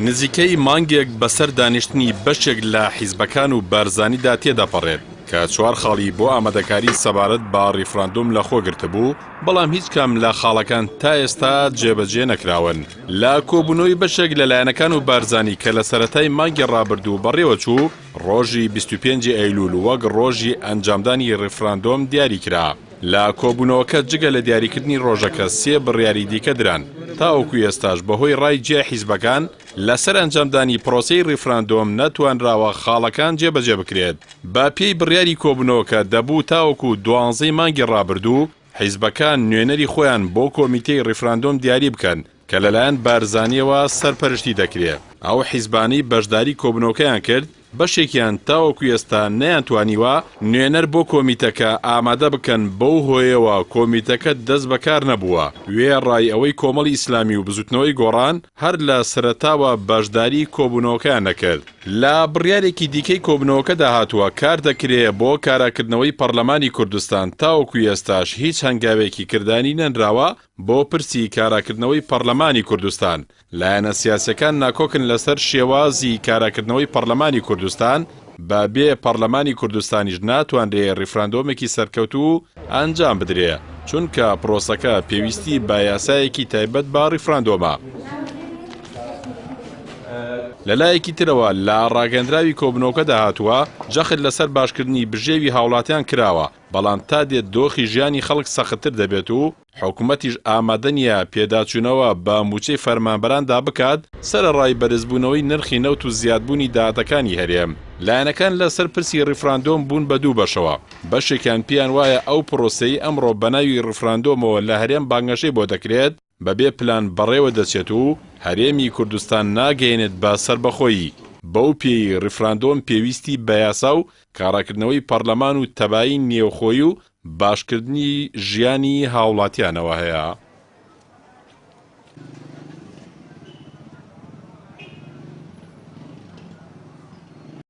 نزیکەی مانگێک بەسەر دانیشتنی بەشێک لە حیزبەکان و بارزانیدا تێدەپەڕێت کە 4 خاڵی بۆ ئامادەکاری سەبارەت بە ڕیفراندۆم لەخۆ گرتبوو، بەڵام هیچ کام لە خاڵەکان تا ئێستا جێبەجێ نەکراون. لە کۆبوونەوەی بەشێک لەلایەنەکان و بارزانی کە لە سەرەتای مانگی ڕابردوو بەڕێوە چوو، ڕۆژی 25 ئەیلول وەک ڕۆژی ئەنجامدانی ڕیفراندۆم دیاری کرا. لە کۆبوونەوەکە جگە لە دیاریکردنی ڕۆژەکە 3 بڕیاری دیکە دران. تاوەکو ئێستاش بەهۆی ڕای جێ حیزبەکان لەسەر ئەنجامدانی پرۆسەی ڕیفراندۆم نەتوانراوە خاڵەکان جێبەجێ بکرێت. بە پێی بڕیاری کۆبوونەوەکە دەبوو تاوەکو 12 مانگی ڕابردوو حیزبەکان نوێنەری خۆیان بۆ کۆمیتەی ڕیفراندۆم دیاری بکەن کە لەلایەن بارزانیەوە سەرپەرشتی دەکرێت. ئەو حیزبانی بەشداری کۆبوونەوەکەیان کرد، بەشێکیان تاوەکو ئێستا نەیانتوانیوە نوێنەر بۆ کۆمیتەکە ئامادە بکەن، بەو هۆیەوە کۆمیتەکە دەست بەکار نەبووە. وێڕای ئەوەی کۆمەڵی ئیسلامی و بزوتنەوەی گۆڕان هەر لە سەرەتاوە بەشداری کۆبوونەوەکەیان نەکرد. لە بڕیارێکی دیکەی کۆبوونەوەکە داهاتووە کار دەکرێت بۆ کاراکردنەوەی پەرلەمانی کوردستان. تاوەکو ئێستاش هیچ هەنگاوێکی کردانی نەنراوە بۆ پرسی کاراکردنەوەی پەرلەمانی کوردستان. لایەنە سیاسەکان ناکۆکن لەسەر شێوازی کاراکردنەوەی پەرلەمانی کوردستان، بە بێ پەرلەمانی کوردستانیش ناتوانرێ ڕیفراندۆمێکی سەرکەوتوو ئەنجام بدرێ، چونکە پرۆسەکە پێویستی بە یاسایەکی تایبەت بە ڕیفراندۆمە. لەلایەکی ترەوە لە ڕاگەندراوی کۆبوونەوەکە داهاتووە جەخت لەسەر باشکردنی بژێوی هاوڵاتیان کراوە، بەڵام تا دێت دۆخی ژیانی خەڵک سەختتر دەبێت و حکوومەتیش ئامادە نیە پێداچوونەوە بە موچەی فەرمانبەراندا بکات سەرەڕای بەرزبوونەوەی نرخی نەوت و زیادبوونی داهاتەکانی هەرێم. لایەنەکان لەسەر پرسی ڕیفراندۆم بوون بە دوو بەشەوە. بەشێکیان پیان وایە ئەو پرۆسەی ئەمڕۆ بەناوی ڕیفراندۆمەوە لە هەرێم بانگەشەی بۆ دەکرێت بەبێ پلان بەڕێوە دەچێت و هەرێمی کوردستان ناگەێنێت بە سەربەخۆیی. بەو پێی ڕیفراندۆم پێویستی بە یاسا و کاڕاکردنەوەی پەرلەمان و تەبایی نێوخۆی و باشکردنی ژیانی هاوڵاتیانەوە هەیە.